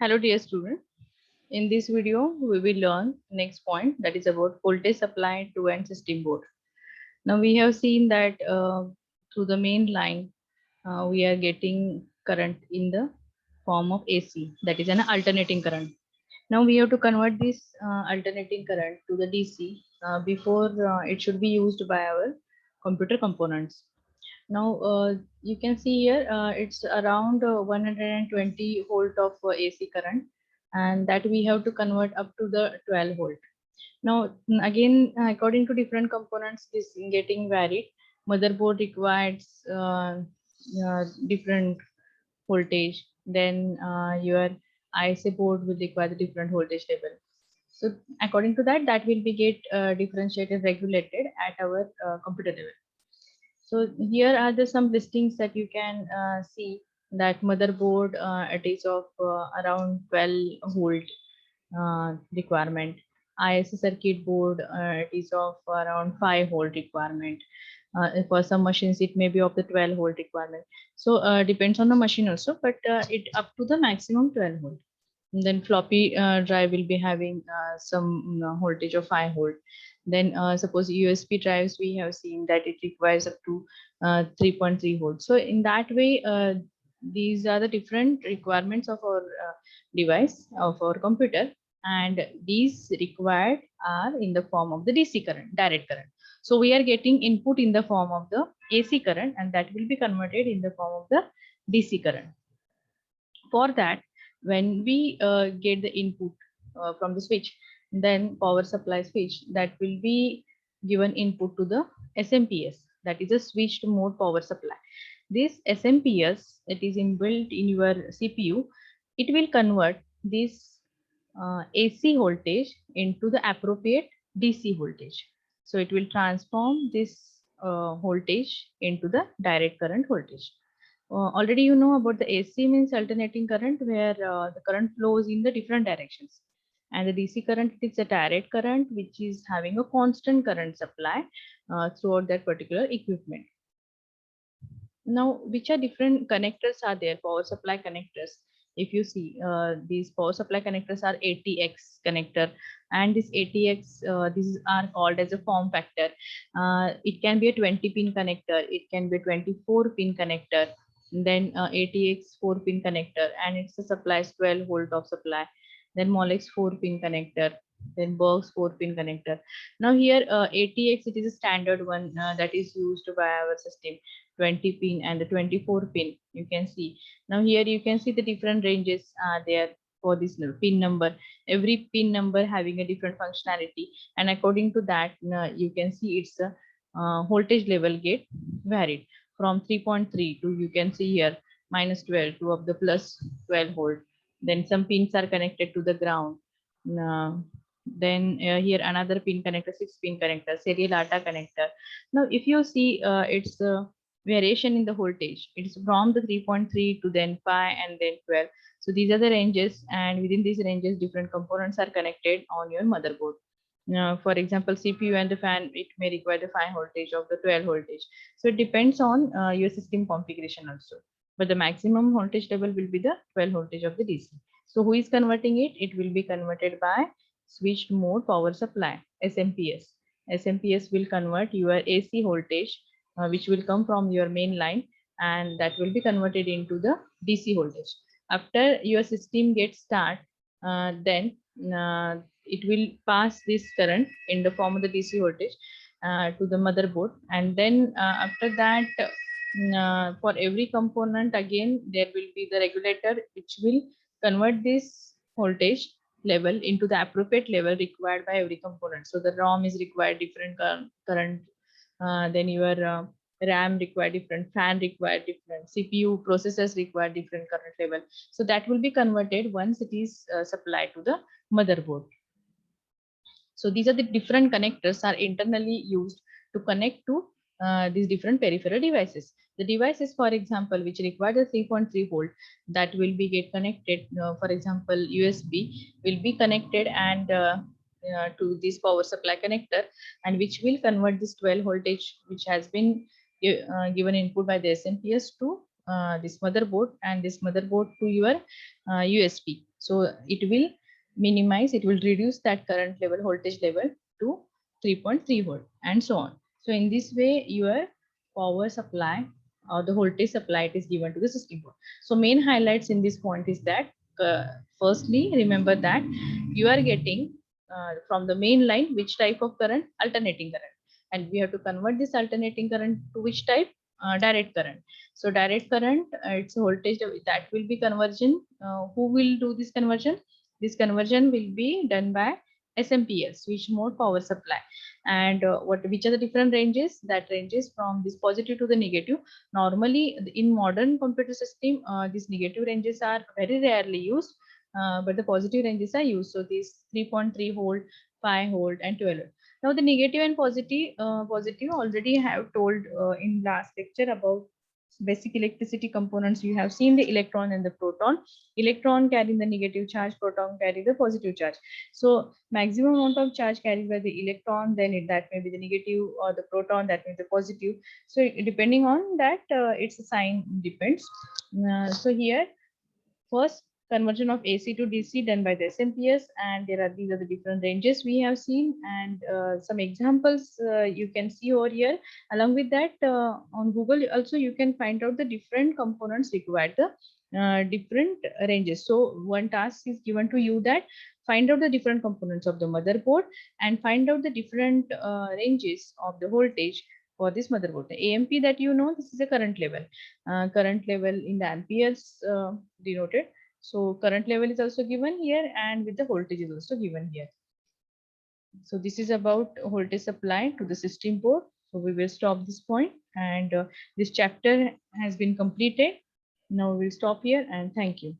Hello dear student. In this video, we will learn next point, that is about voltage supply to and system board. Now we have seen that through the main line, we are getting current in the form of AC, that is an alternating current. Now we have to convert this alternating current to the DC before it should be used by our computer components. Now you can see here it's around 120 volt of AC current, and that we have to convert up to the 12 volt. Now again, according to different components, this getting varied. Motherboard requires different voltage. Then your IC board will require the different voltage level. So according to that, that will be get differentiated, regulated at our computer level. So here are the some listings that you can see, that motherboard it is of around 12 volt requirement. IC circuit board it is of around 5 volt requirement. For some machines it may be of the 12 volt requirement. So depends on the machine also, but it up to the maximum 12 volt. And then floppy drive will be having some voltage of 5 volt. Then suppose USB drives, we have seen that it requires up to 3.3 volts. So in that way, these are the different requirements of our device, of our computer, and these required are in the form of the DC current, direct current. So we are getting input in the form of the AC current, and that will be converted in the form of the DC current. For that, when we get the input from the switch, then power supply switch, that will be given input to the SMPS, that is a switched mode power supply. This SMPS, it is inbuilt in your CPU. It will convert this AC voltage into the appropriate DC voltage. So it will transform this voltage into the direct current voltage. Already you know about the AC, means alternating current, where the current flows in the different directions. And the DC current, it is a direct current which is having a constant current supply throughout that particular equipment. Now, which are different connectors are there, power supply connectors? If you see, these power supply connectors are ATX connector, and this ATX, these are called as a form factor. It can be a 20 pin connector, it can be a 24 pin connector, then ATX 4 pin connector, and it's a supplies 12 volt of supply. Then Molex 4 pin connector, then Berg's 4 pin connector. Now here ATX, it is a standard one that is used by our system, 20 pin and the 24 pin. You can see, now here you can see the different ranges are there for this pin number. Every pin number having a different functionality, and according to that you can see its voltage level get varied from 3.3 to, you can see here, minus 12 to of the plus 12 volt. Then some pins are connected to the ground. uh, then here another pin connector, 6 pin connector, serial ATA connector. Now if you see, it's variation in the voltage. It's from the 3.3 to then 5 and then 12. So these are the ranges, and within these ranges, different components are connected on your motherboard. Now, for example, CPU and the fan, it may require the 5 voltage of the 12 voltage. So it depends on your system configuration also. But the maximum voltage level will be the 12 voltage of the DC. So who is converting it? It will be converted by switched mode power supply, SMPS. SMPS will convert your AC voltage which will come from your main line, and that will be converted into the DC voltage. After your system gets start, then it will pass this current in the form of the DC voltage to the motherboard, and then after that, for every component again there will be the regulator which will convert this voltage level into the appropriate level required by every component. So the ROM is required different current, then your RAM require different, fan require different, CPU processors require different current level. So that will be converted once it is supplied to the motherboard. So these are the different connectors are internally used to connect to these different peripheral devices. The devices, for example, which require the 3.3 volt, that will be get connected. For example, USB will be connected and to this power supply connector, and which will convert this 12 voltage, which has been given input by the SMPS to this motherboard, and this motherboard to your USB. So it will minimize, it will reduce that current level, voltage level to 3.3 volt and so on. So in this way, your power supply or the voltage supply is given to the system board. So main highlights in this point is that firstly, remember that you are getting from the main line which type of current, alternating current, and we have to convert this alternating current to which type, direct current. So direct current, its voltage that will be conversion. Who will do this conversion? This conversion will be done by SMPS, switch mode power supply. And which are the different ranges? That ranges from this positive to the negative. Normally in modern computer system, these negative ranges are very rarely used, but the positive ranges are used. So these 3.3 volt, 5 volt, and 12 volt. Now the negative and positive already have told in last lecture about basic electricity components. You have seen the electron and the proton. Electron carrying the negative charge, proton carry the positive charge. So maximum amount of charge carried by the electron, then that may be the negative, or the proton, that may be the positive. So depending on that, its sign depends. So here, first, conversion of AC to DC done by the SMPS, and these are the different ranges we have seen, and some examples you can see over here. Along with that, on Google also you can find out the different components required, the different ranges. So one task is given to you, that find out the different components of the motherboard and find out the different ranges of the voltage for this motherboard. The AMP, that you know, this is a current level. Current level in the amperes denoted. So current level is also given here, and with the voltage is also given here. So this is about voltage supply to the system board. So we will stop this point, and this chapter has been completed. Now we will stop here, and thank you.